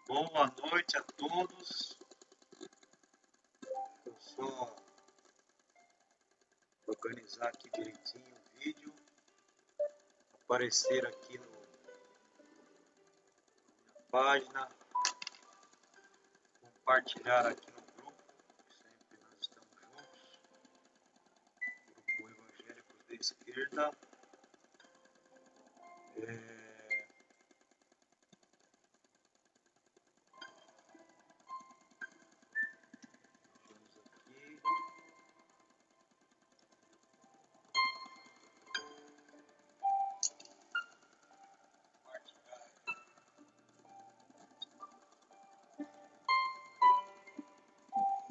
Boa noite a todos. Eu só organizar aqui direitinho o vídeo, aparecer aqui na página, compartilhar aqui no grupo, sempre nós estamos juntos, grupo Evangélicos da Esquerda. Aqui.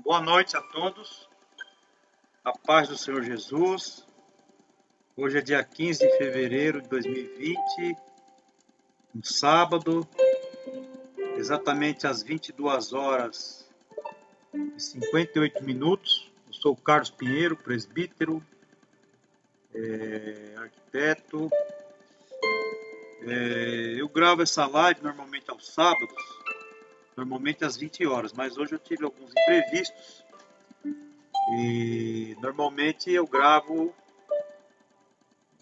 Boa noite a todos, a paz do Senhor Jesus. Hoje é dia 15 de fevereiro de 2020, um sábado, exatamente às 22 horas e 58 minutos. Eu sou o Carlos Pinheiro, presbítero, arquiteto. Eu gravo essa live normalmente aos sábados, normalmente às 20 horas, mas hoje eu tive alguns imprevistos e normalmente eu gravo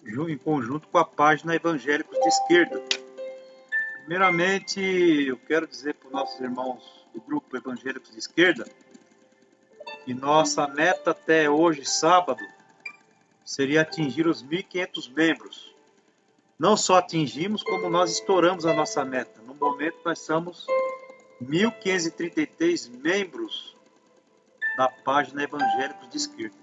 em conjunto com a página Evangélicos de Esquerda. Primeiramente, eu quero dizer para os nossos irmãos do grupo Evangélicos de Esquerda que nossa meta até hoje, sábado, seria atingir os 1.500 membros. Não só atingimos, como nós estouramos a nossa meta. No momento, nós somos 1.533 membros da página Evangélicos de Esquerda.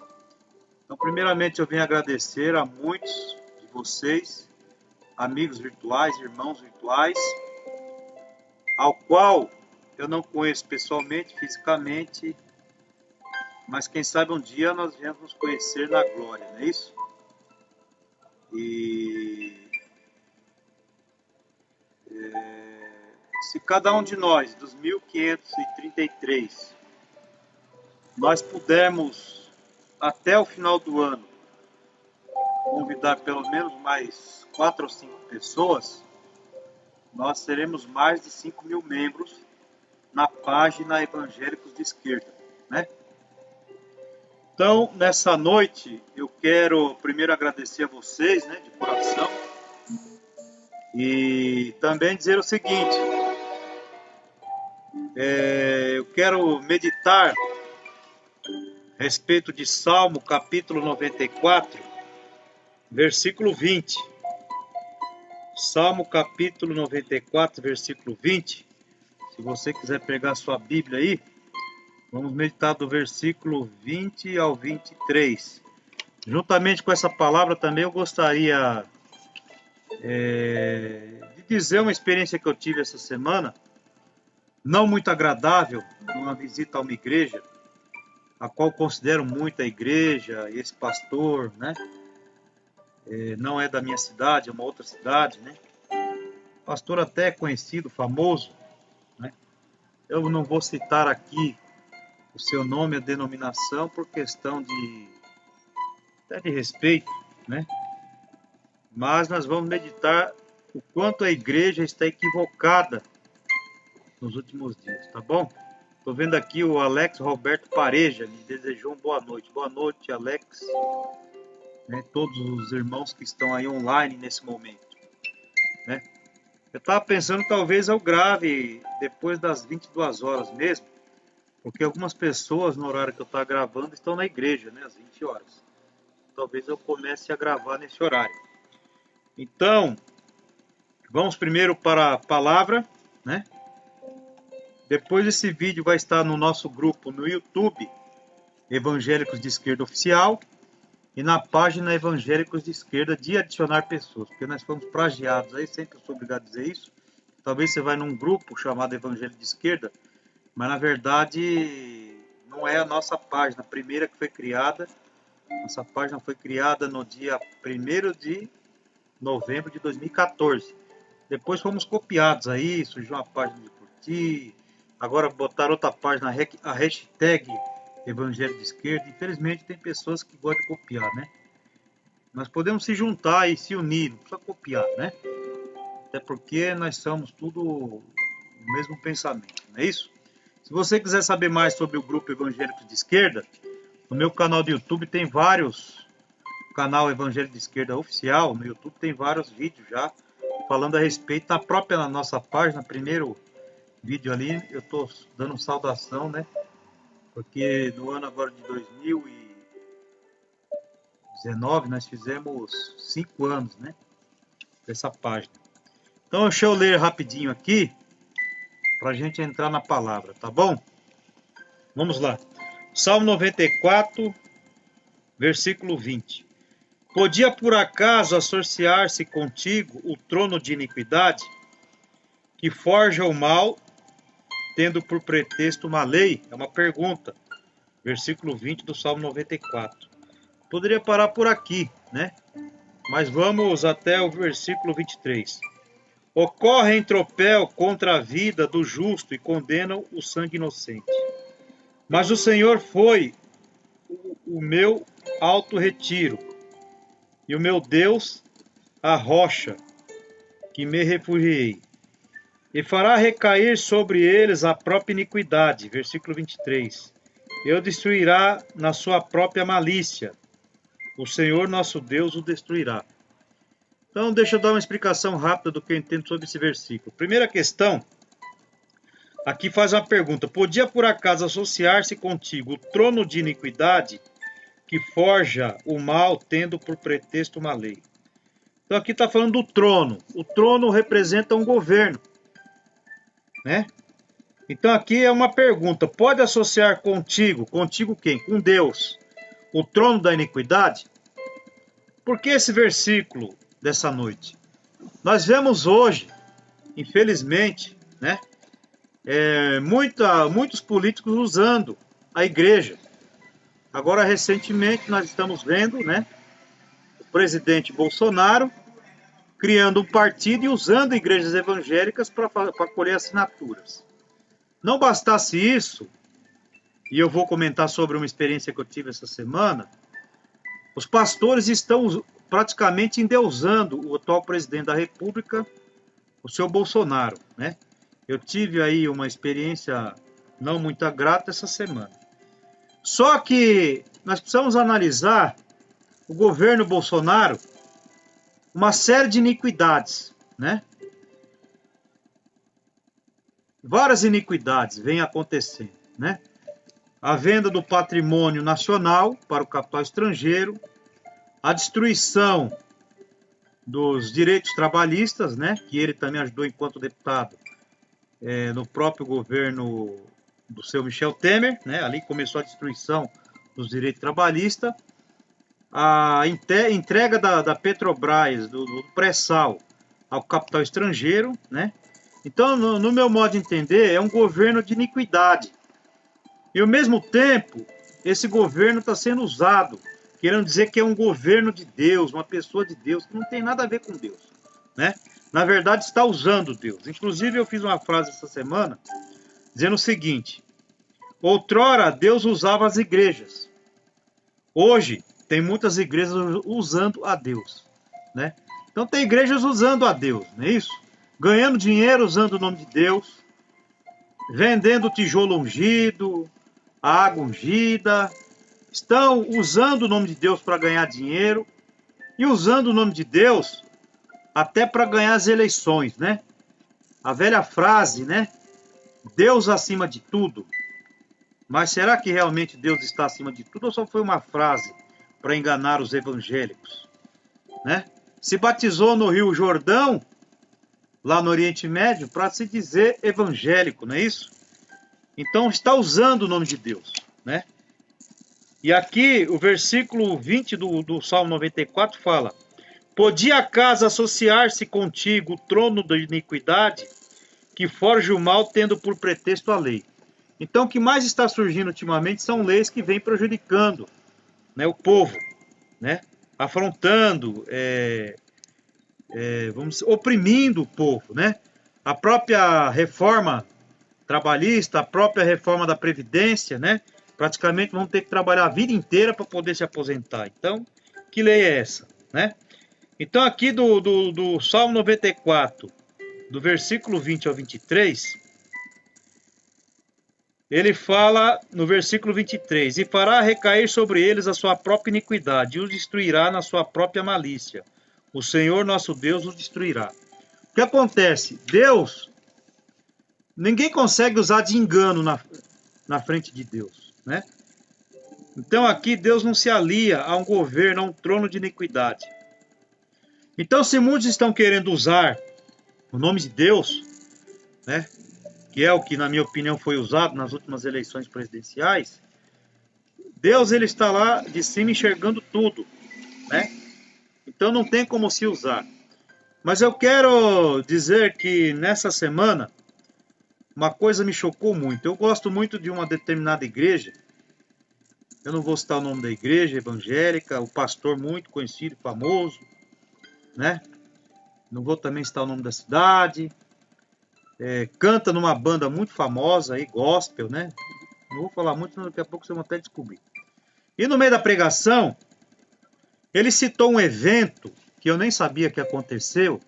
Então, primeiramente, eu venho agradecer a muitos de vocês, amigos virtuais, irmãos virtuais, ao qual eu não conheço pessoalmente, fisicamente, mas quem sabe um dia nós viemos nos conhecer na glória, não é isso? E se cada um de nós, dos 1.533, nós pudermos, até o final do ano, convidar pelo menos mais 4 ou 5 pessoas, nós seremos mais de 5.000 membros na página Evangélicos de Esquerda, né? Então, nessa noite, eu quero primeiro agradecer a vocês, né, de coração, e também dizer o seguinte: eu quero meditar a respeito de Salmo capítulo 94, versículo 20. Salmo capítulo 94, versículo 20. Se você quiser pegar sua Bíblia aí, vamos meditar do versículo 20 ao 23. Juntamente com essa palavra também eu gostaria de dizer uma experiência que eu tive essa semana, não muito agradável, numa visita a uma igreja, a qual considero muito a igreja, esse pastor, né? Não é da minha cidade, é uma outra cidade, né? Pastor até conhecido, famoso, né? Eu não vou citar aqui o seu nome, a denominação, por questão até de respeito, né? Mas nós vamos meditar o quanto a igreja está equivocada nos últimos dias, tá bom? Estou vendo aqui o Alex Roberto Pareja, me desejou uma boa noite. Boa noite, Alex, né? Todos os irmãos que estão aí online nesse momento, né? Eu estava pensando, talvez eu grave depois das 22 horas mesmo, porque algumas pessoas no horário que eu estava gravando estão na igreja, né, às 20 horas. Talvez eu comece a gravar nesse horário. Então, vamos primeiro para a palavra, né? Depois esse vídeo vai estar no nosso grupo no YouTube, Evangélicos de Esquerda Oficial, e na página Evangélicos de Esquerda de adicionar pessoas, porque nós fomos plagiados, aí sempre eu sou obrigado a dizer isso. Talvez você vai num grupo chamado Evangelho de Esquerda, mas na verdade não é a nossa página, a primeira que foi criada. Nossa página foi criada no dia 1º de novembro de 2014. Depois fomos copiados aí, surgiu uma página de curtir, agora botaram outra página, a hashtag Evangelho de Esquerda. Infelizmente tem pessoas que gostam de copiar, né? Nós podemos se juntar e se unir, não precisa copiar, né? Até porque nós somos tudo o mesmo pensamento, não é isso? Se você quiser saber mais sobre o grupo Evangélico de Esquerda, no meu canal do YouTube tem vários, canal Evangélico de Esquerda Oficial, no YouTube tem vários vídeos já falando a respeito, na nossa página, primeiro vídeo ali, eu estou dando saudação, né? Porque no ano agora de 2019 nós fizemos 5 anos, né? Dessa página. Então deixa eu ler rapidinho aqui, para a gente entrar na palavra, tá bom? Vamos lá. Salmo 94, versículo 20. Podia por acaso associar-se contigo o trono de iniquidade, que forja o mal, tendo por pretexto uma lei? É uma pergunta. Versículo 20 do Salmo 94. Poderia parar por aqui, né? Mas vamos até o versículo 23. Ocorre em tropel contra a vida do justo e condenam o sangue inocente. Mas o Senhor foi o meu alto retiro, e o meu Deus, a rocha, que me refugiei. E fará recair sobre eles a própria iniquidade. Versículo 23. Eu destruirá na sua própria malícia. O Senhor nosso Deus o destruirá. Então, deixa eu dar uma explicação rápida do que eu entendo sobre esse versículo. Primeira questão, aqui faz uma pergunta. Podia por acaso associar-se contigo o trono de iniquidade, que forja o mal, tendo por pretexto uma lei? Então aqui está falando do trono. O trono representa um governo, né? Então aqui é uma pergunta. Pode associar contigo quem? Com Deus, o trono da iniquidade? Por que esse versículo dessa noite? Nós vemos hoje, infelizmente, né? Muitos políticos usando a igreja. Agora, recentemente, nós estamos vendo, né? O presidente Bolsonaro criando um partido e usando igrejas evangélicas para colher assinaturas. Não bastasse isso, e eu vou comentar sobre uma experiência que eu tive essa semana, os pastores estão praticamente endeusando o atual presidente da República, o seu Bolsonaro, né? Eu tive aí uma experiência não muito grata essa semana. Só que nós precisamos analisar o governo Bolsonaro, uma série de iniquidades, né? Várias iniquidades vêm acontecendo, né? A venda do patrimônio nacional para o capital estrangeiro, a destruição dos direitos trabalhistas, né? Que ele também ajudou enquanto deputado no próprio governo do seu Michel Temer, né? Ali começou a destruição dos direitos trabalhistas, a entrega da Petrobras, do pré-sal, ao capital estrangeiro, né? Então, no meu modo de entender, é um governo de iniquidade. E, ao mesmo tempo, esse governo está sendo usado, querendo dizer que é um governo de Deus, uma pessoa de Deus, que não tem nada a ver com Deus, né? Na verdade, está usando Deus. Inclusive, eu fiz uma frase essa semana, dizendo o seguinte: outrora, Deus usava as igrejas. Hoje, tem muitas igrejas usando a Deus, né? Então, tem igrejas usando a Deus, não é isso? Ganhando dinheiro usando o nome de Deus, vendendo tijolo ungido, água ungida, estão usando o nome de Deus para ganhar dinheiro e usando o nome de Deus até para ganhar as eleições, né? A velha frase, né? Deus acima de tudo. Mas será que realmente Deus está acima de tudo ou só foi uma frase para enganar os evangélicos, né? Se batizou no Rio Jordão, lá no Oriente Médio, para se dizer evangélico, não é isso? Então está usando o nome de Deus, né? E aqui o versículo 20 do Salmo 94 fala: podia acaso associar-se contigo o trono da iniquidade, que forja o mal tendo por pretexto a lei? Então o que mais está surgindo ultimamente são leis que vêm prejudicando, né, o povo, né? Afrontando, oprimindo o povo, né? A própria reforma trabalhista, a própria reforma da Previdência, né? Praticamente vão ter que trabalhar a vida inteira para poder se aposentar. Então, que lei é essa, né? Então, aqui do Salmo 94, do versículo 20 ao 23, ele fala no versículo 23, e fará recair sobre eles a sua própria iniquidade, e os destruirá na sua própria malícia. O Senhor nosso Deus os destruirá. O que acontece? Deus, ninguém consegue usar de engano na frente de Deus, né? Então aqui Deus não se alia a um governo, a um trono de iniquidade. Então se muitos estão querendo usar o nome de Deus, né? Que é o que, na minha opinião, foi usado nas últimas eleições presidenciais, Deus, ele está lá de cima enxergando tudo, né? Então não tem como se usar. Mas eu quero dizer que nessa semana, uma coisa me chocou muito. Eu gosto muito de uma determinada igreja, eu não vou citar o nome da igreja evangélica, o pastor muito conhecido, famoso, né? Não vou também citar o nome da cidade, canta numa banda muito famosa aí, gospel, né? Não vou falar muito, daqui a pouco vocês vão até descobrir. E no meio da pregação, ele citou um evento que eu nem sabia que aconteceu,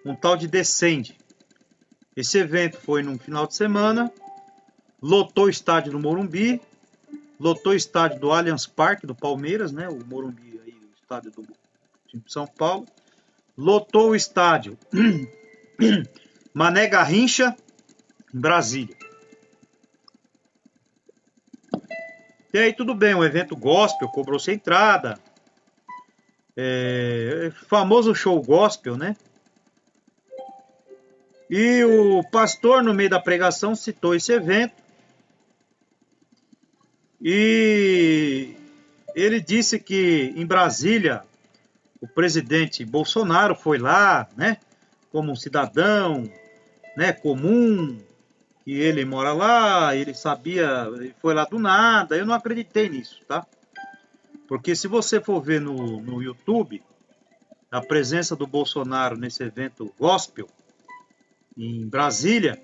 um tal de Descende. Esse evento foi num final de semana, lotou o estádio do Morumbi, lotou o estádio do Allianz Parque, do Palmeiras, né? O Morumbi aí, o estádio do time de São Paulo. Lotou o estádio Mané Garrincha, em Brasília. E aí tudo bem, um evento gospel, cobrou-se entrada. Famoso show gospel, né? E o pastor, no meio da pregação, citou esse evento. E ele disse que em Brasília, o presidente Bolsonaro foi lá, né? Como um cidadão, né, comum, que ele mora lá, ele sabia, ele foi lá do nada. Eu não acreditei nisso, tá? Porque se você for ver no YouTube, a presença do Bolsonaro nesse evento gospel, em Brasília,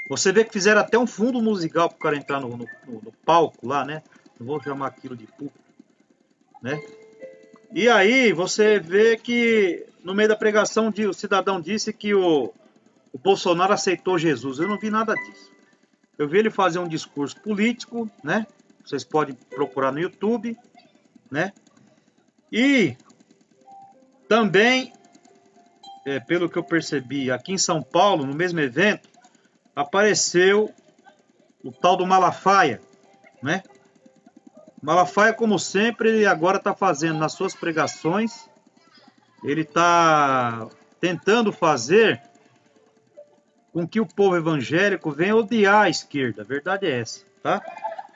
você vê que fizeram até um fundo musical para o cara entrar no palco lá, né? Não vou chamar aquilo de público, né? E aí você vê que no meio da pregação o cidadão disse que o Bolsonaro aceitou Jesus. Eu não vi nada disso. Eu vi ele fazer um discurso político, né? Vocês podem procurar no YouTube, né? E também, pelo que eu percebi, aqui em São Paulo, no mesmo evento, apareceu o tal do Malafaia, né? Malafaia, como sempre, ele agora está fazendo nas suas pregações, ele está tentando fazer com que o povo evangélico venha odiar a esquerda. A verdade é essa, tá?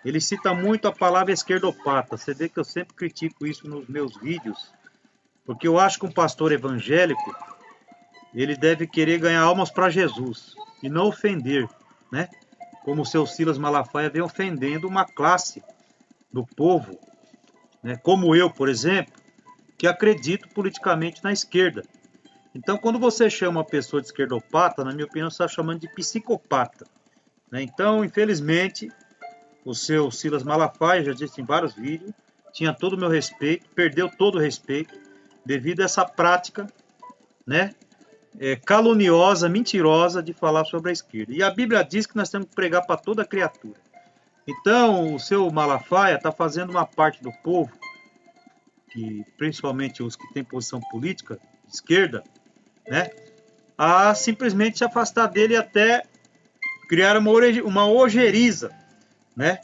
Ele cita muito a palavra esquerdopata. Você vê que eu sempre critico isso nos meus vídeos, porque eu acho que um pastor evangélico, ele deve querer ganhar almas para Jesus e não ofender, né? Como o seu Silas Malafaia vem ofendendo uma classe do povo, né? Como eu, por exemplo, que acredito politicamente na esquerda. Então, quando você chama uma pessoa de esquerdopata, na minha opinião, você está chamando de psicopata, né? Então, infelizmente, o seu Silas Malafaia, já disse em vários vídeos, tinha todo o meu respeito, perdeu todo o respeito devido a essa prática, né? Caluniosa, mentirosa de falar sobre a esquerda. E a Bíblia diz que nós temos que pregar para toda criatura. Então, o seu Malafaia está fazendo uma parte do povo, que principalmente os que têm posição política, de esquerda, né, a simplesmente se afastar dele e até criar uma ojeriza, né,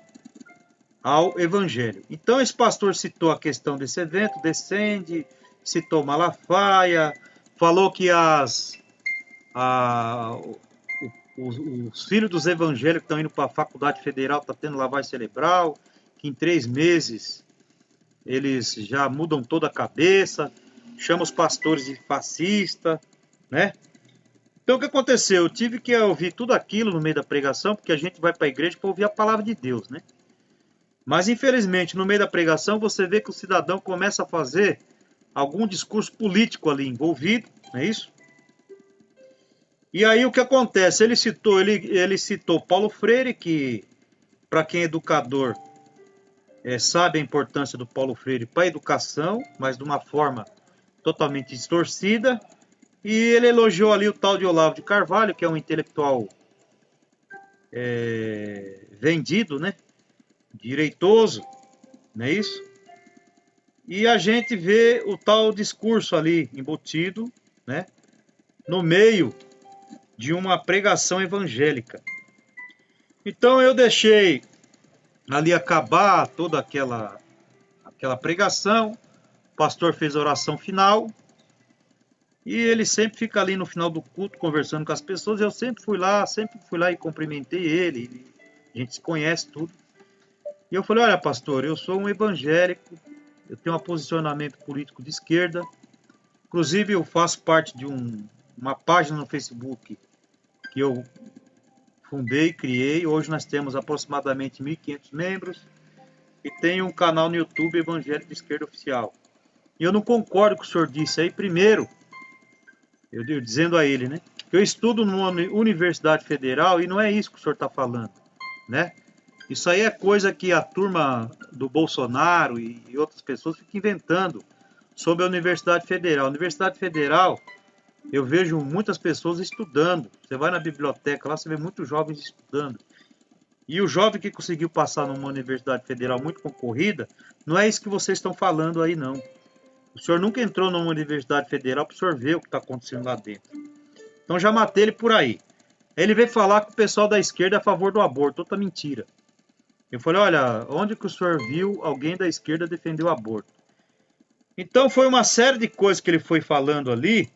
ao evangelho. Então, esse pastor citou a questão desse evento, Descende, citou Malafaia, falou que os filhos dos evangélicos que estão indo para a faculdade federal estão tendo lavagem cerebral, que em 3 meses eles já mudam toda a cabeça, chama os pastores de fascista, né? Então o que aconteceu? Eu tive que ouvir tudo aquilo no meio da pregação, porque a gente vai para a igreja para ouvir a palavra de Deus, né? Mas infelizmente no meio da pregação você vê que o cidadão começa a fazer algum discurso político ali envolvido, não é isso? E aí o que acontece? Ele citou Paulo Freire, que para quem é educador sabe a importância do Paulo Freire para a educação, mas de uma forma totalmente distorcida. E ele elogiou ali o tal de Olavo de Carvalho, que é um intelectual vendido, né? Direitoso, não é isso? E a gente vê o tal discurso ali embutido, né? No meio de uma pregação evangélica. Então eu deixei ali acabar toda aquela pregação, o pastor fez a oração final, e ele sempre fica ali no final do culto conversando com as pessoas, eu sempre fui lá e cumprimentei ele, a gente se conhece tudo. E eu falei, olha pastor, eu sou um evangélico, eu tenho um posicionamento político de esquerda, inclusive eu faço parte de uma página no Facebook que eu fundei, criei, hoje nós temos aproximadamente 1.500 membros, e tem um canal no YouTube Evangélico de Esquerda Oficial. E eu não concordo com o senhor disse aí, primeiro, eu dizendo a ele, né? Eu estudo numa universidade federal e não é isso que o senhor está falando, né? Isso aí é coisa que a turma do Bolsonaro e outras pessoas ficam inventando sobre a Universidade Federal. A Universidade Federal, eu vejo muitas pessoas estudando. Você vai na biblioteca lá, você vê muitos jovens estudando. E o jovem que conseguiu passar numa Universidade Federal muito concorrida, não é isso que vocês estão falando aí, não. O senhor nunca entrou numa Universidade Federal para o senhor ver o que está acontecendo lá dentro. Então já matei ele por aí. Ele veio falar que o pessoal da esquerda é a favor do aborto. Outra mentira. Eu falei, olha, onde que o senhor viu alguém da esquerda defender o aborto? Então foi uma série de coisas que ele foi falando ali,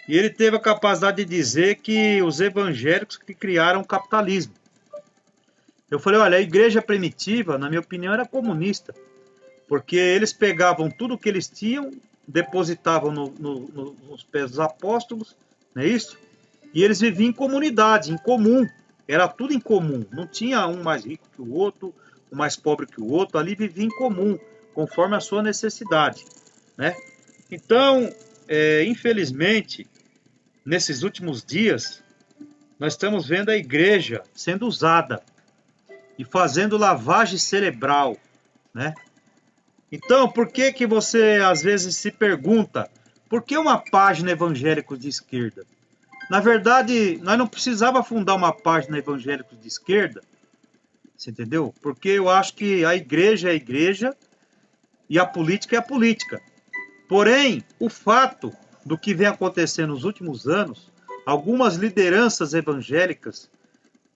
e ele teve a capacidade de dizer que os evangélicos que criaram o capitalismo. Eu falei, olha, a igreja primitiva, na minha opinião, era comunista, porque eles pegavam tudo que eles tinham, depositavam nos pés dos apóstolos, não é isso? E eles viviam em comunidade, em comum. Era tudo em comum. Não tinha um mais rico que o outro, um mais pobre que o outro. Ali vivia em comum, conforme a sua necessidade, né? Então, infelizmente, nesses últimos dias, nós estamos vendo a igreja sendo usada e fazendo lavagem cerebral, né? Então, por que que você às vezes se pergunta, por que uma página evangélica de esquerda? Na verdade, nós não precisava fundar uma página evangélica de esquerda, você entendeu? Porque eu acho que a igreja é a igreja e a política é a política. Porém, o fato do que vem acontecendo nos últimos anos, algumas lideranças evangélicas,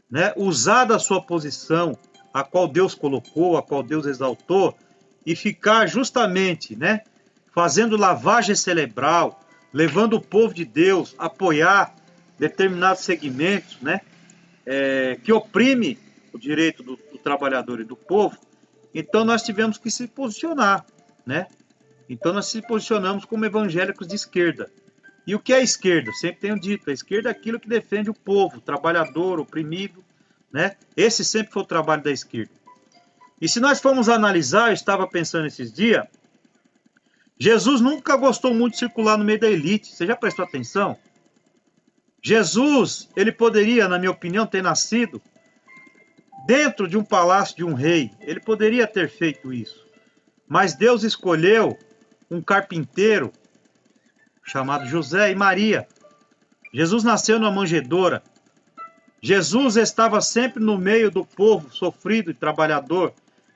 né, usar da sua posição, a qual Deus colocou, a qual Deus exaltou, e ficar justamente, né, fazendo lavagem cerebral, levando o povo de Deus a apoiar determinados segmentos, né, que oprime o direito do trabalhador e do povo. Então nós tivemos que se posicionar, né? Então nós se posicionamos como evangélicos de esquerda. E o que é a esquerda? Sempre tenho dito, a esquerda é aquilo que defende o povo, o trabalhador, o oprimido, né? Esse sempre foi o trabalho da esquerda. E se nós formos analisar, eu estava pensando esses dias, Jesus nunca gostou muito de circular no meio da elite. Você já prestou atenção? Jesus, ele poderia, na minha opinião, ter nascido dentro de um palácio de um rei. Ele poderia ter feito isso. Mas Deus escolheu um carpinteiro chamado José e Maria. Jesus nasceu numa manjedoura. Jesus estava sempre no meio do povo sofrido e trabalhador.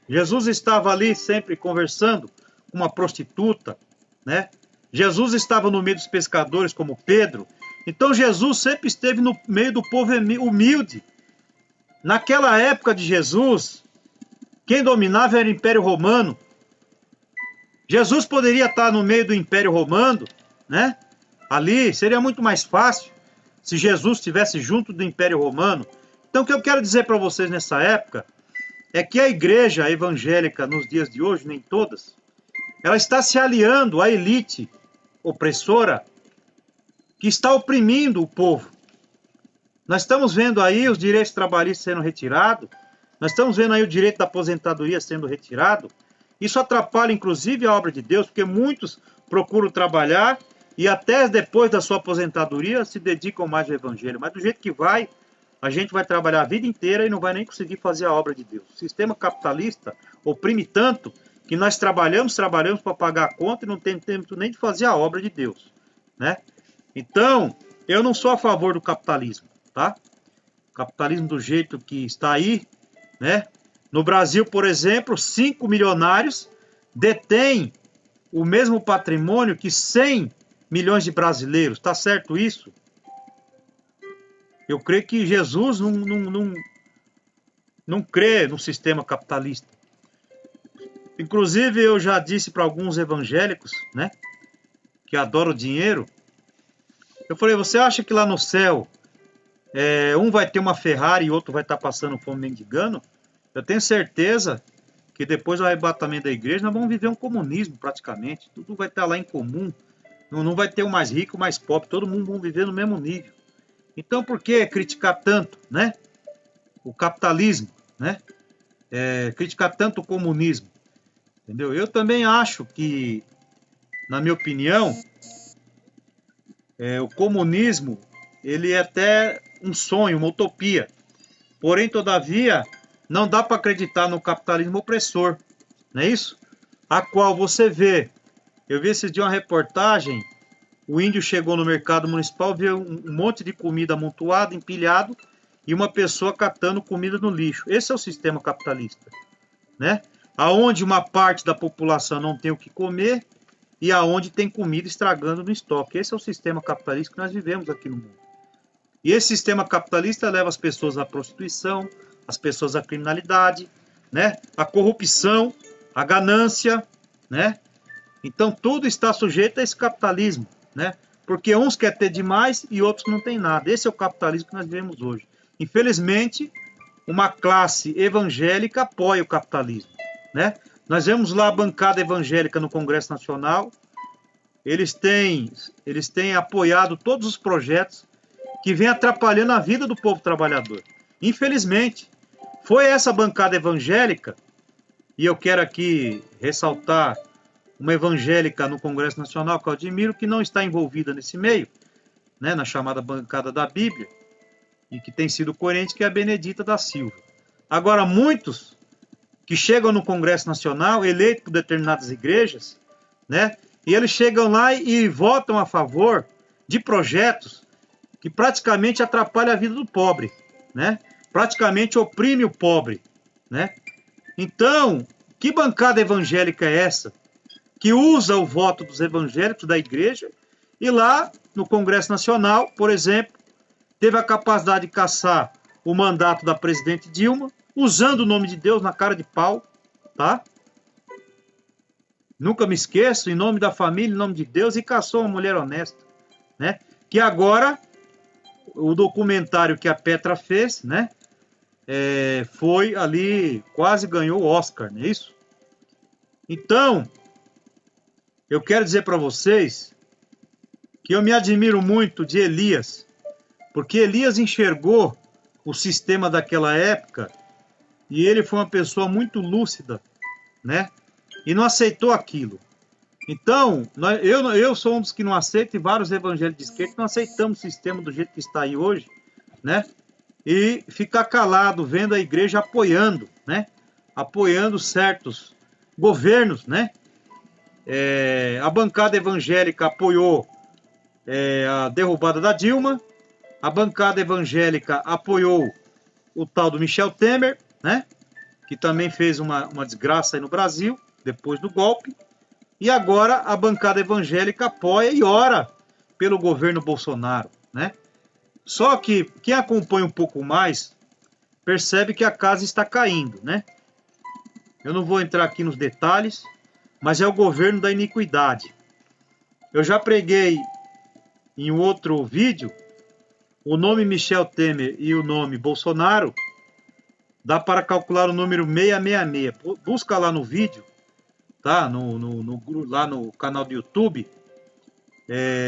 Jesus estava ali sempre conversando com uma prostituta, né? Jesus estava no meio dos pescadores como Pedro. Então Jesus sempre esteve no meio do povo humilde. Naquela época de Jesus, quem dominava era o Império Romano. Jesus poderia estar no meio do Império Romano, né? Ali seria muito mais fácil se Jesus estivesse junto do Império Romano. Então o que eu quero dizer para vocês nessa época é que a igreja evangélica nos dias de hoje, nem todas, ela está se aliando à elite opressora que está oprimindo o povo. Nós estamos vendo aí os direitos trabalhistas sendo retirados, nós estamos vendo aí o direito da aposentadoria sendo retirado. Isso atrapalha, inclusive, a obra de Deus, porque muitos procuram trabalhar e até depois da sua aposentadoria se dedicam mais ao evangelho. Mas do jeito que vai, a gente vai trabalhar a vida inteira e não vai nem conseguir fazer a obra de Deus. O sistema capitalista oprime tanto que nós trabalhamos para pagar a conta e não temos tempo nem de fazer a obra de Deus, né? Então, eu não sou a favor do capitalismo, tá? O Capitalismo do jeito que está aí, né? No Brasil, por exemplo, 5 milionários detêm o mesmo patrimônio que 100 milhões de brasileiros. Tá certo isso? Eu creio que Jesus não crê no sistema capitalista. Inclusive, eu já disse para alguns evangélicos, né, que adoram dinheiro, eu falei, você acha que lá no céu um vai ter uma Ferrari e outro vai estar passando fome mendigando? Eu tenho certeza que depois do arrebatamento da igreja nós vamos viver um comunismo praticamente. Tudo vai estar lá em comum. Não vai ter o mais rico, o mais pobre. Todo mundo vai viver no mesmo nível. Então por que criticar tanto, né, o capitalismo, né? Criticar tanto o comunismo? Entendeu? Eu também acho que, na minha opinião, o comunismo ele é até um sonho, uma utopia. Porém, todavia, não dá para acreditar no capitalismo opressor, não é isso? A qual você vê, eu vi esses dias uma reportagem, o índio chegou no mercado municipal, viu um monte de comida amontoada, empilhado, e uma pessoa catando comida no lixo. Esse é o sistema capitalista, né? Aonde uma parte da população não tem o que comer e aonde tem comida estragando no estoque. Esse é o sistema capitalista que nós vivemos aqui no mundo. E esse sistema capitalista leva as pessoas à prostituição, as pessoas à criminalidade, né? À corrupção, à ganância, né? Então tudo está sujeito a esse capitalismo, né? Porque uns querem ter demais e outros não têm nada. Esse é o capitalismo que nós vivemos hoje. Infelizmente, uma classe evangélica apoia o capitalismo, né? Nós vemos lá a bancada evangélica no Congresso Nacional. Eles têm apoiado todos os projetos que vêm atrapalhando a vida do povo trabalhador. Infelizmente, foi essa bancada evangélica, e eu quero aqui ressaltar uma evangélica no Congresso Nacional que eu admiro, que não está envolvida nesse meio, né, na chamada bancada da Bíblia, e que tem sido coerente, que é a Benedita da Silva. Agora, muitos que chegam no Congresso Nacional, eleitos por determinadas igrejas, né, e eles chegam lá e votam a favor de projetos que praticamente atrapalham a vida do pobre, né? Praticamente oprime o pobre, né? Então, que bancada evangélica é essa que usa o voto dos evangélicos da igreja e lá no Congresso Nacional, por exemplo, teve a capacidade de cassar o mandato da presidente Dilma, usando o nome de Deus na cara de pau, tá? Nunca me esqueço, em nome da família, em nome de Deus, e caçou uma mulher honesta, né? Que agora, o documentário que a Petra fez, né? Foi ali, quase ganhou o Oscar, não é isso? Então, eu quero dizer para vocês que eu me admiro muito de Elias, porque Elias enxergou o sistema daquela época e ele foi uma pessoa muito lúcida, né? E não aceitou aquilo. Então, eu sou um dos que não aceita, e vários evangélicos de esquerda que não aceitamos o sistema do jeito que está aí hoje, né? E ficar calado vendo a igreja apoiando, né? Apoiando certos governos, né? A bancada evangélica apoiou a derrubada da Dilma, a bancada evangélica apoiou o tal do Michel Temer, né? Que também fez uma desgraça aí no Brasil, depois do golpe. E agora a bancada evangélica apoia e ora pelo governo Bolsonaro, né? Só que quem acompanha um pouco mais percebe que a casa está caindo, né? Eu não vou entrar aqui nos detalhes, mas é o governo da iniquidade. Eu já preguei em um outro vídeo o nome Michel Temer e o nome Bolsonaro. Dá para calcular o número 666. Busca lá no vídeo, tá? Lá no canal do YouTube,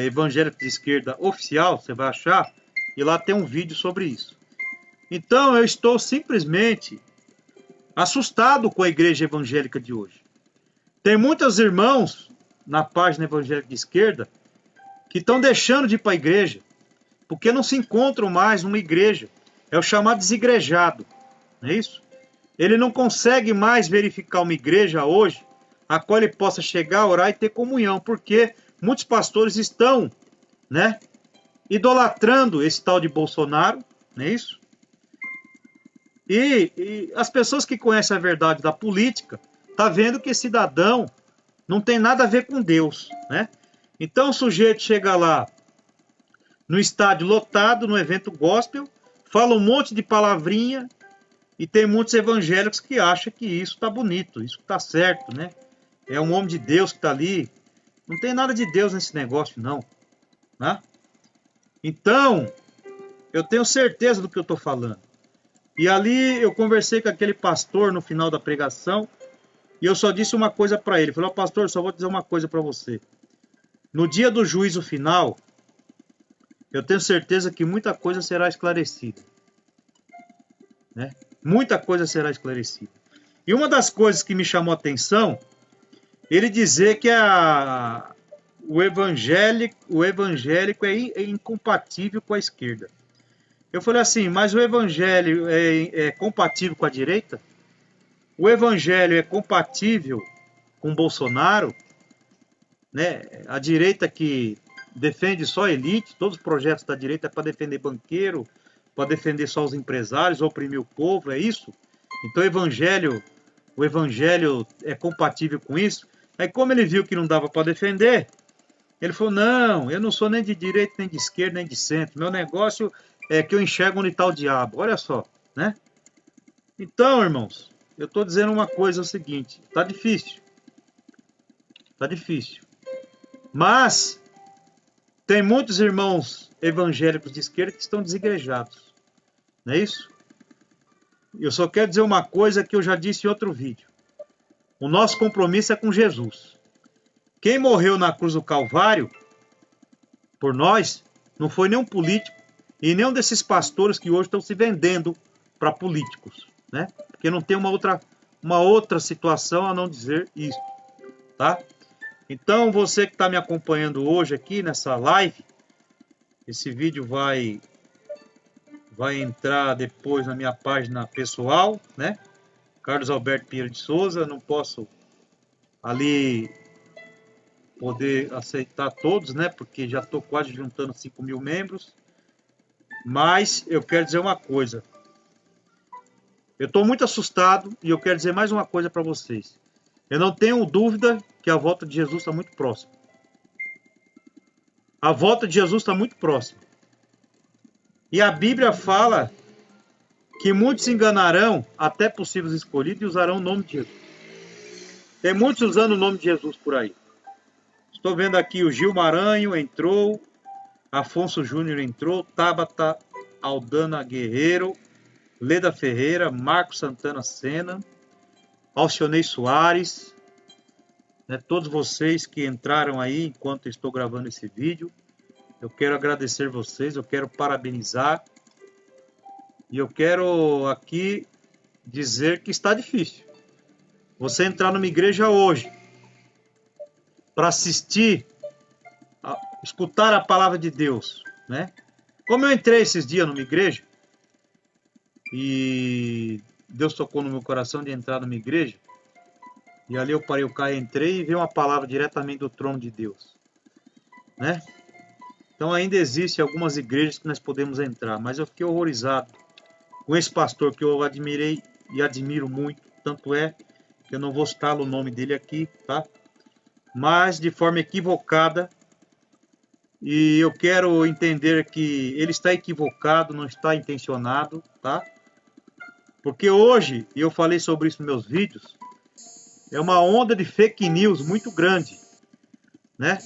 Evangélico de Esquerda Oficial, você vai achar, e lá tem um vídeo sobre isso. Então eu estou simplesmente assustado com a igreja evangélica de hoje. Tem muitos irmãos na página Evangélica de Esquerda que estão deixando de ir para a igreja, porque não se encontram mais numa igreja. É o chamado desigrejado, não é isso? Ele não consegue mais verificar uma igreja hoje a qual ele possa chegar, orar e ter comunhão, porque muitos pastores estão, né, idolatrando esse tal de Bolsonaro, não é isso? E as pessoas que conhecem a verdade da política, tá vendo que esse cidadão não tem nada a ver com Deus, né? Então o sujeito chega lá no estádio lotado, no evento gospel, fala um monte de palavrinha e tem muitos evangélicos que acham que isso tá bonito, isso tá certo, né? É um homem de Deus que tá ali. Não tem nada de Deus nesse negócio, não, né? Então, eu tenho certeza do que eu tô falando. E ali eu conversei com aquele pastor no final da pregação e eu só disse uma coisa para ele. Falei, pastor, só vou dizer uma coisa para você. No dia do juízo final, eu tenho certeza que muita coisa será esclarecida, né? Muita coisa será esclarecida. E uma das coisas que me chamou a atenção, ele dizer que o evangélico é incompatível com a esquerda. Eu falei assim, mas o evangelho é compatível com a direita? O evangelho é compatível com Bolsonaro? Né? A direita que defende só a elite, todos os projetos da direita é para defender banqueiro, para defender só os empresários, oprimir o povo, é isso? Então o evangelho é compatível com isso? Aí como ele viu que não dava para defender, ele falou, não, eu não sou nem de direita, nem de esquerda, nem de centro, meu negócio é que eu enxergo onde está o diabo, olha só, né? Então, irmãos, eu estou dizendo uma coisa, é o seguinte, tá difícil, mas tem muitos irmãos evangélicos de esquerda que estão desigrejados, não é isso? Eu só quero dizer uma coisa que eu já disse em outro vídeo, o nosso compromisso é com Jesus. Quem morreu na cruz do Calvário, por nós, não foi nenhum político e nenhum desses pastores que hoje estão se vendendo para políticos, né? Porque não tem uma outra situação a não dizer isso, tá? Então, você que está me acompanhando hoje aqui nessa live, esse vídeo vai entrar depois na minha página pessoal, né? Carlos Alberto Pinheiro de Souza, não posso ali poder aceitar todos, né? Porque já estou quase juntando 5.000 membros. Mas eu quero dizer uma coisa. Eu estou muito assustado e eu quero dizer mais uma coisa para vocês. Eu não tenho dúvida que a volta de Jesus está muito próxima. A volta de Jesus está muito próxima. E a Bíblia fala que muitos se enganarão, até possíveis escolhidos, e usarão o nome de Jesus. Tem muitos usando o nome de Jesus por aí. Estou vendo aqui o Gil Maranhão entrou, Afonso Júnior entrou, Tabata Aldana Guerreiro, Leda Ferreira, Marcos Santana Sena, Alcionei Soares, né, todos vocês que entraram aí enquanto eu estou gravando esse vídeo. Eu quero agradecer vocês, eu quero parabenizar e eu quero aqui dizer que está difícil. Você entrar numa igreja hoje para assistir, escutar a palavra de Deus, né? Como eu entrei esses dias numa igreja e Deus tocou no meu coração de entrar numa igreja e ali eu parei o carro, entrei e vi uma palavra diretamente do trono de Deus, né? Então ainda existem algumas igrejas que nós podemos entrar, mas eu fiquei horrorizado com esse pastor que eu admirei e admiro muito, tanto é que eu não vou citar o nome dele aqui, tá? Mas de forma equivocada, e eu quero entender que ele está equivocado, não está intencionado, tá? Porque hoje, e eu falei sobre isso nos meus vídeos, é uma onda de fake news muito grande, né?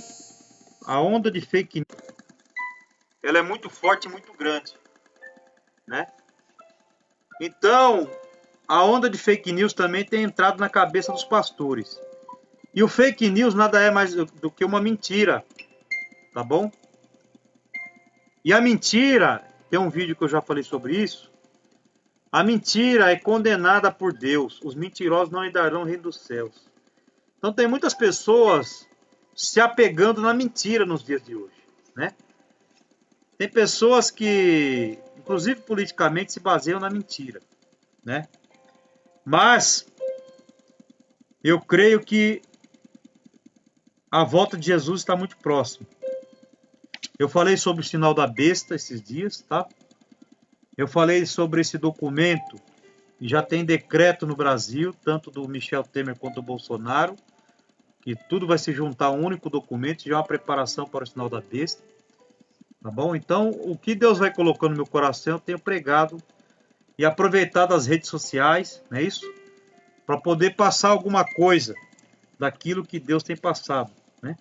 A onda de fake news, ela é muito forte e muito grande, né? Então, a onda de fake news também tem entrado na cabeça dos pastores. E o fake news nada é mais do que uma mentira, tá bom? E a mentira, tem um vídeo que eu já falei sobre isso, a mentira é condenada por Deus. Os mentirosos não herdarão o reino dos céus. Então tem muitas pessoas se apegando na mentira nos dias de hoje, né? Tem pessoas que, inclusive politicamente, se baseiam na mentira, né? Mas eu creio que a volta de Jesus está muito próxima. Eu falei sobre o sinal da besta esses dias, tá? Eu falei sobre esse documento E já tem decreto no Brasil, tanto do Michel Temer quanto do Bolsonaro, que tudo vai se juntar a um único documento, já é uma preparação para o sinal da besta. Tá bom? Então, o que Deus vai colocando no meu coração, eu tenho pregado e aproveitado as redes sociais, não é isso? Para poder passar alguma coisa daquilo que Deus tem passado, né?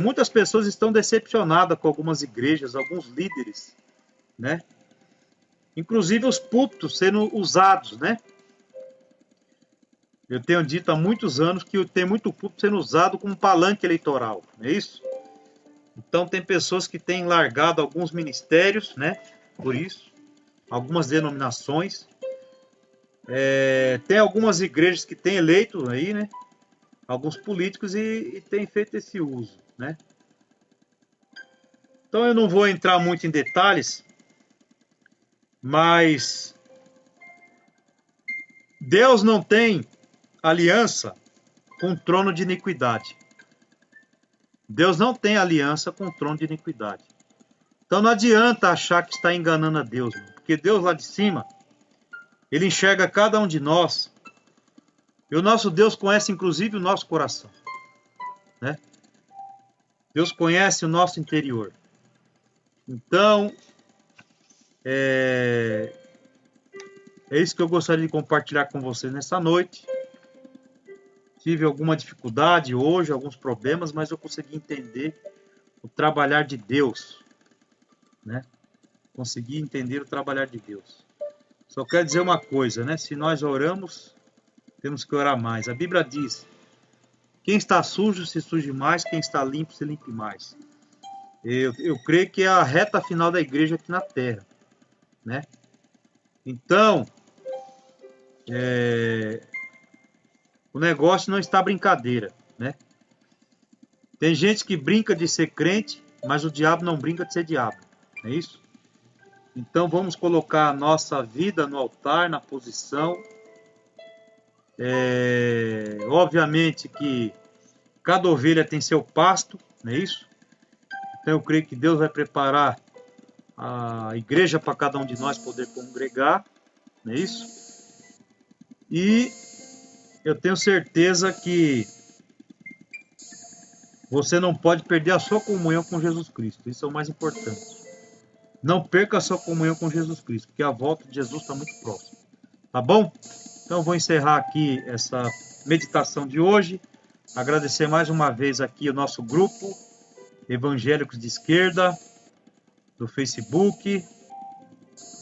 Muitas pessoas estão decepcionadas com algumas igrejas, alguns líderes, né? Inclusive os púlpitos sendo usados, né? Eu tenho dito há muitos anos que tem muito púlpito sendo usado como palanque eleitoral, não é isso? Então tem pessoas que têm largado alguns ministérios, né? Por isso, algumas denominações. Tem algumas igrejas que têm eleito aí, né? Alguns políticos e têm feito esse uso, né? Então eu não vou entrar muito em detalhes, mas Deus não tem aliança com o trono de iniquidade. Deus não tem aliança com o trono de iniquidade. Então não adianta achar que está enganando a Deus, porque Deus lá de cima, Ele enxerga cada um de nós, e o nosso Deus conhece inclusive o nosso coração, né? Deus conhece o nosso interior. Então, é isso que eu gostaria de compartilhar com vocês nessa noite. Tive alguma dificuldade hoje, alguns problemas, mas eu consegui entender o trabalhar de Deus, né? Consegui entender o trabalhar de Deus. Só quero dizer uma coisa, né? Se nós oramos, temos que orar mais. A Bíblia diz: quem está sujo se suje mais, quem está limpo se limpe mais. Eu creio que é a reta final da igreja aqui na Terra, né? Então, o negócio não está brincadeira, né? Tem gente que brinca de ser crente, mas o diabo não brinca de ser diabo, não é isso? Então vamos colocar a nossa vida no altar, na posição. Obviamente que cada ovelha tem seu pasto, não é isso? Então eu creio que Deus vai preparar a igreja para cada um de nós poder congregar, não é isso? E eu tenho certeza que você não pode perder a sua comunhão com Jesus Cristo. Isso é o mais importante. Não perca a sua comunhão com Jesus Cristo, porque a volta de Jesus está muito próxima. Tá bom? Então eu vou encerrar aqui essa meditação de hoje. Agradecer mais uma vez aqui o nosso grupo Evangélicos de Esquerda do Facebook.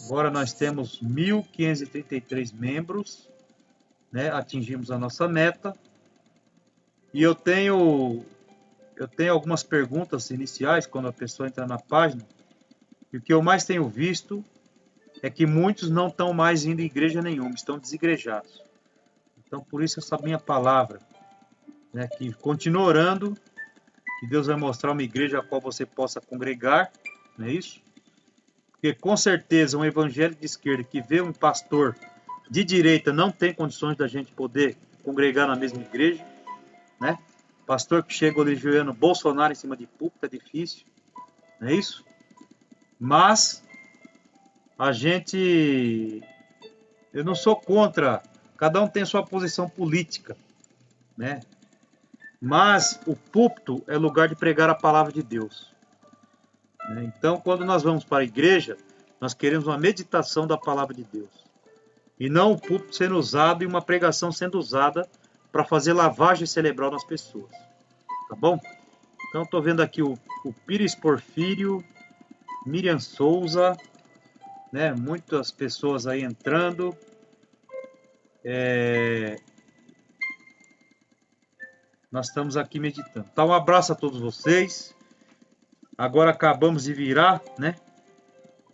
Agora nós temos 1.533 membros, né? Atingimos a nossa meta. E eu tenho algumas perguntas iniciais quando a pessoa entra na página. E o que eu mais tenho visto é que muitos não estão mais indo em igreja nenhuma, estão desigrejados. Então, por isso essa minha palavra, né, que continue orando, que Deus vai mostrar uma igreja a qual você possa congregar, não é isso? Porque com certeza um evangélico de esquerda que vê um pastor de direita não tem condições da gente poder congregar na mesma igreja, né? Pastor que chega elogiando Bolsonaro em cima de púlpito é difícil, não é isso? Mas eu não sou contra, cada um tem sua posição política, né? Mas o púlpito é lugar de pregar a palavra de Deus, né? Então, quando nós vamos para a igreja, nós queremos uma meditação da palavra de Deus. E não o púlpito sendo usado e uma pregação sendo usada para fazer lavagem cerebral nas pessoas. Tá bom? Então, estou vendo aqui o Pires Porfírio, Miriam Souza, né? Muitas pessoas aí entrando. Nós estamos aqui meditando. Então, um abraço a todos vocês. Agora acabamos de virar, né?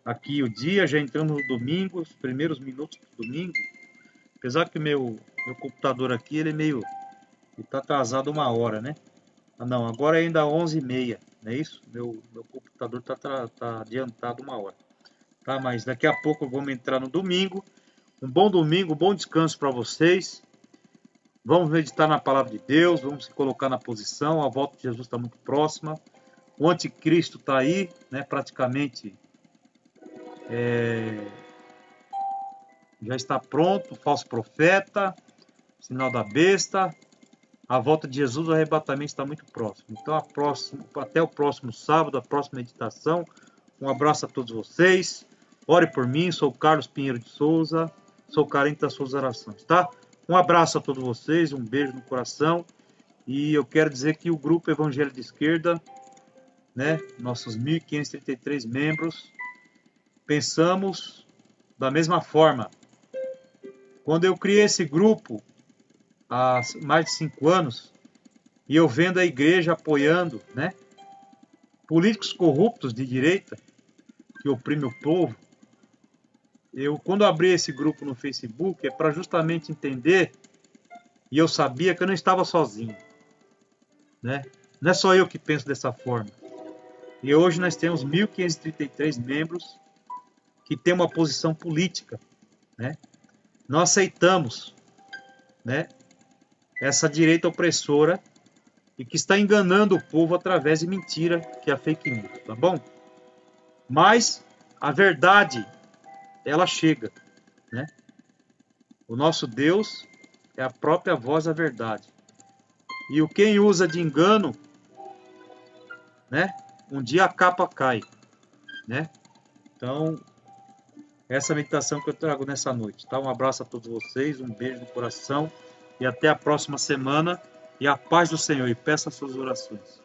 Aqui o dia, já entramos no domingo, os primeiros minutos do domingo. Apesar que meu computador aqui, ele tá atrasado uma hora, né? Ah, não, agora é ainda 11h30, não é isso? Meu computador tá adiantado uma hora. Tá, mas daqui a pouco vamos entrar no domingo. Um bom domingo, um bom descanso para vocês. Vamos meditar na palavra de Deus, vamos se colocar na posição. A volta de Jesus está muito próxima. O anticristo está aí, né? Praticamente Já está pronto, o falso profeta, sinal da besta. A volta de Jesus, o arrebatamento está muito próximo. Então, até o próximo sábado, a próxima meditação. Um abraço a todos vocês. Ore por mim, sou Carlos Pinheiro de Souza. Sou carente das suas orações, tá? Um abraço a todos vocês, um beijo no coração. E eu quero dizer que o Grupo Evangelho de Esquerda, né, nossos 1.533 membros, pensamos da mesma forma. Quando eu criei esse grupo, há mais de 5 anos, e eu vendo a igreja apoiando, né, políticos corruptos de direita, que oprimem o povo, quando abri esse grupo no Facebook, é para justamente entender, e eu sabia que eu não estava sozinho, né? Não é só eu que penso dessa forma. E hoje nós temos 1.533 membros que têm uma posição política, né? Não aceitamos, né, essa direita opressora e que está enganando o povo através de mentira, que é a fake news, tá bom? Mas a verdade, ela chega, né? O nosso Deus é a própria voz da verdade. E quem usa de engano, né, um dia a capa cai, né? Então, essa é a meditação que eu trago nessa noite, tá? Um abraço a todos vocês, um beijo no coração e até a próxima semana. E a paz do Senhor, e peça as suas orações.